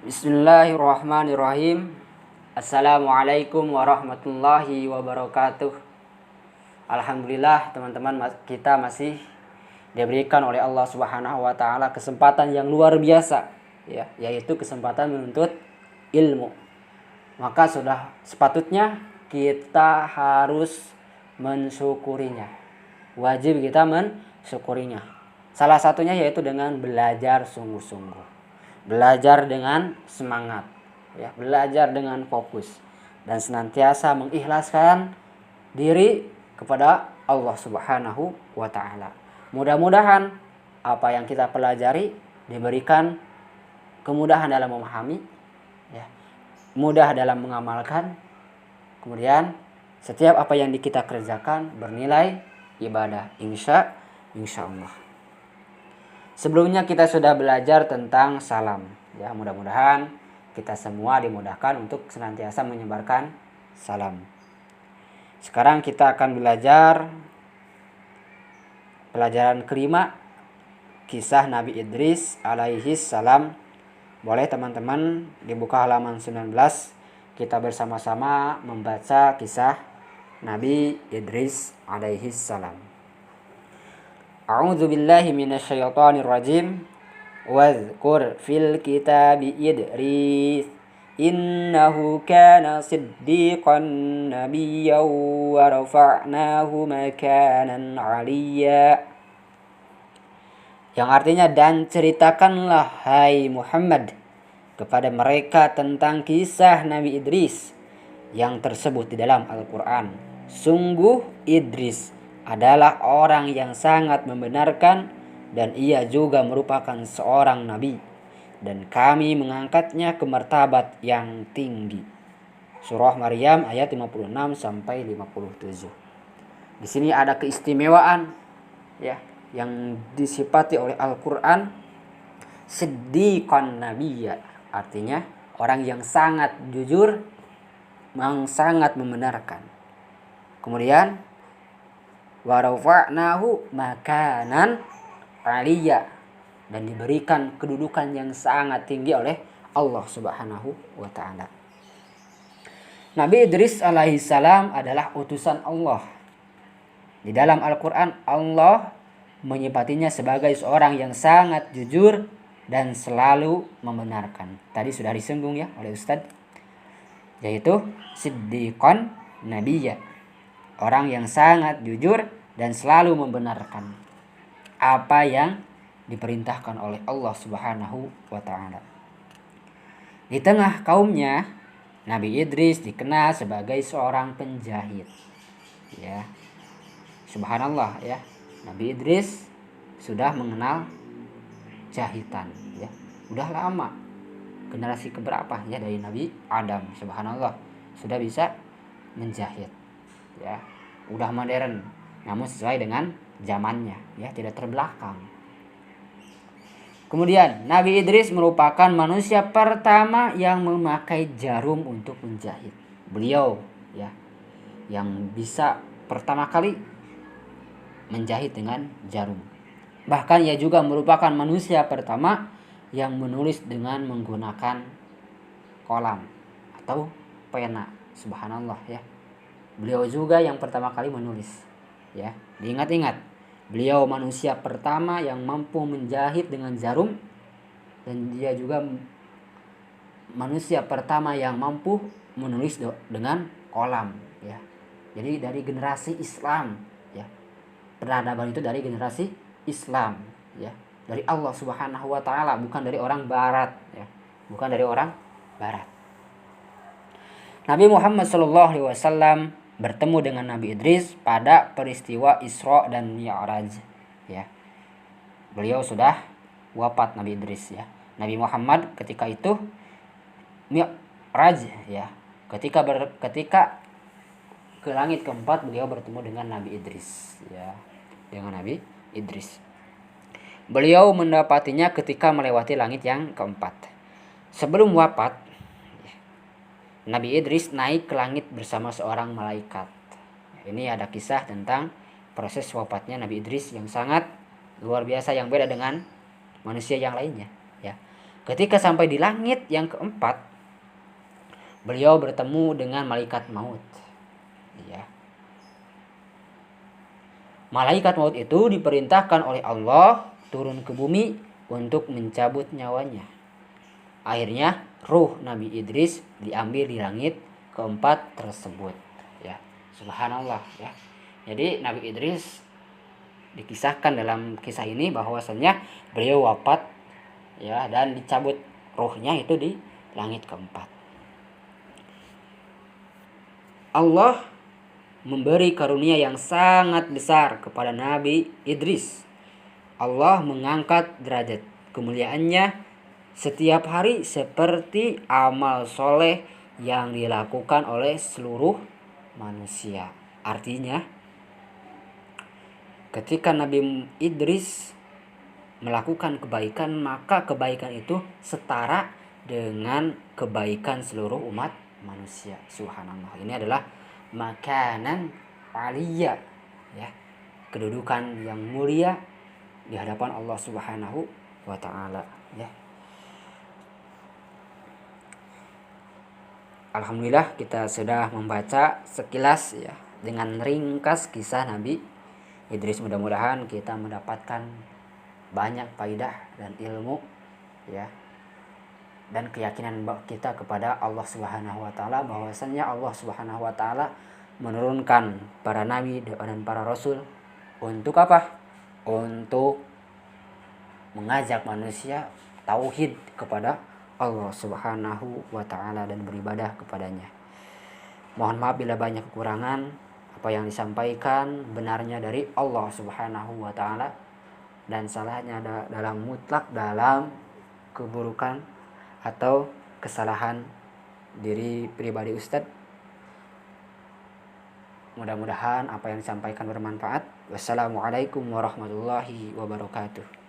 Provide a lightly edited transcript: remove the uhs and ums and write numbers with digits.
Bismillahirrahmanirrahim. Assalamualaikum warahmatullahi wabarakatuh. Alhamdulillah teman-teman, kita masih diberikan oleh Allah Subhanahu wa taala kesempatan yang luar biasa, ya, yaitu kesempatan menuntut ilmu. Maka sudah sepatutnya kita harus mensyukurinya. Wajib kita mensyukurinya. Salah satunya yaitu dengan belajar sungguh-sungguh. Belajar dengan semangat, ya, belajar dengan fokus dan senantiasa mengikhlaskan diri kepada Allah Subhanahu wa taala. Mudah-mudahan apa yang kita pelajari diberikan kemudahan dalam memahami, ya, mudah dalam mengamalkan. Kemudian setiap apa yang kita kerjakan bernilai ibadah, insya Allah. Sebelumnya kita sudah belajar tentang salam, ya, mudah-mudahan kita semua dimudahkan untuk senantiasa menyebarkan salam. Sekarang kita akan belajar pelajaran kelima, kisah Nabi Idris alaihi salam. Boleh teman-teman dibuka halaman 19, kita bersama-sama membaca kisah Nabi Idris alaihi salam. A'udzu billahi minasyaitonir rajim. Wadhkur fil kitabi Idris innahu kana siddiqan nabiyyan wa rafa'nahu makanan 'aliyya. Yang artinya, dan ceritakanlah hai Muhammad kepada mereka tentang kisah Nabi Idris yang tersebut di dalam Al-Qur'an. Sungguh Idris adalah orang yang sangat membenarkan dan ia juga merupakan seorang nabi dan kami mengangkatnya ke martabat yang tinggi. Surah Maryam ayat 56 sampai 57. Di sini ada keistimewaan, ya, yang disifati oleh Al-Qur'an, siddiqan nabiyya, artinya orang yang sangat jujur, yang sangat membenarkan. Kemudian wa rafa'nahu makanan 'aliyya, dan diberikan kedudukan yang sangat tinggi oleh Allah Subhanahu wa taala. Nabi Idris alaihi salam adalah utusan Allah. Di dalam Al-Qur'an Allah menyifatinya sebagai seorang yang sangat jujur dan selalu membenarkan. Tadi sudah disinggung, ya, oleh Ustadz, yaitu siddiqan nabiyya, orang yang sangat jujur dan selalu membenarkan apa yang diperintahkan oleh Allah Subhanahu wa taala. Di tengah kaumnya, Nabi Idris dikenal sebagai seorang penjahit. Ya. Subhanallah, ya. Nabi Idris sudah mengenal jahitan, ya. Udah lama. Generasi keberapa, ya, dari Nabi Adam. Subhanallah, sudah bisa menjahit. Ya, udah modern, namun sesuai dengan zamannya, ya, tidak terbelakang. Kemudian Nabi Idris merupakan manusia pertama yang memakai jarum untuk menjahit. Beliau, ya, yang bisa pertama kali menjahit dengan jarum. Bahkan ia juga merupakan manusia pertama yang menulis dengan menggunakan kolam atau pena. Subhanallah, ya. Beliau juga yang pertama kali menulis, ya. Diingat-ingat, beliau manusia pertama yang mampu menjahit dengan jarum, dan dia juga manusia pertama yang mampu menulis dengan kolam, ya. Jadi dari generasi Islam, ya. Peradaban itu dari generasi Islam, ya. Dari Allah Subhanahu wa taala, bukan dari orang barat, ya. Bukan dari orang barat. Nabi Muhammad SAW bertemu dengan Nabi Idris pada peristiwa Isra dan Mi'raj, ya. Beliau sudah wafat, Nabi Idris, ya. Nabi Muhammad ketika itu Mi'raj, ya. Ketika ke langit keempat, beliau bertemu dengan Nabi Idris, ya. Dengan Nabi Idris. Beliau mendapatinya ketika melewati langit yang keempat. Sebelum wafat, Nabi Idris naik ke langit bersama seorang malaikat. Ini ada kisah tentang proses wafatnya Nabi Idris yang sangat luar biasa, yang beda dengan manusia yang lainnya, ya. Ketika sampai di langit yang keempat, beliau bertemu dengan malaikat maut. Ya. Malaikat maut itu diperintahkan oleh Allah turun ke bumi untuk mencabut nyawanya. Akhirnya ruh Nabi Idris diambil di langit keempat tersebut. Ya, subhanallah ya. Jadi Nabi Idris dikisahkan dalam kisah ini bahwasanya beliau wafat ya, dan dicabut ruhnya itu di langit keempat. Allah memberi karunia yang sangat besar kepada Nabi Idris. Allah mengangkat derajat kemuliaannya setiap hari seperti amal soleh yang dilakukan oleh seluruh manusia. Artinya, ketika Nabi Idris melakukan kebaikan, maka kebaikan itu setara dengan kebaikan seluruh umat manusia. Subhanallah. Ini adalah makanan aliyah ya, kedudukan yang mulia di hadapan Allah Subhanahu wa taala ya. Alhamdulillah kita sudah membaca sekilas ya dengan ringkas kisah Nabi Idris. Mudah-mudahan kita mendapatkan banyak faidah dan ilmu ya, dan keyakinan kita kepada Allah Subhanahu wa taala bahwasanya Allah Subhanahu wa taala menurunkan para nabi dan para rasul untuk apa? Untuk mengajak manusia tauhid kepada Allah Subhanahu wa taala dan beribadah kepadanya. Mohon maaf bila banyak kekurangan. Apa yang disampaikan benarnya dari Allah Subhanahu wa taala, dan salahnya dalam mutlak dalam keburukan atau kesalahan diri pribadi Ustadz. Mudah-mudahan apa yang disampaikan bermanfaat. Wassalamualaikum warahmatullahi wabarakatuh.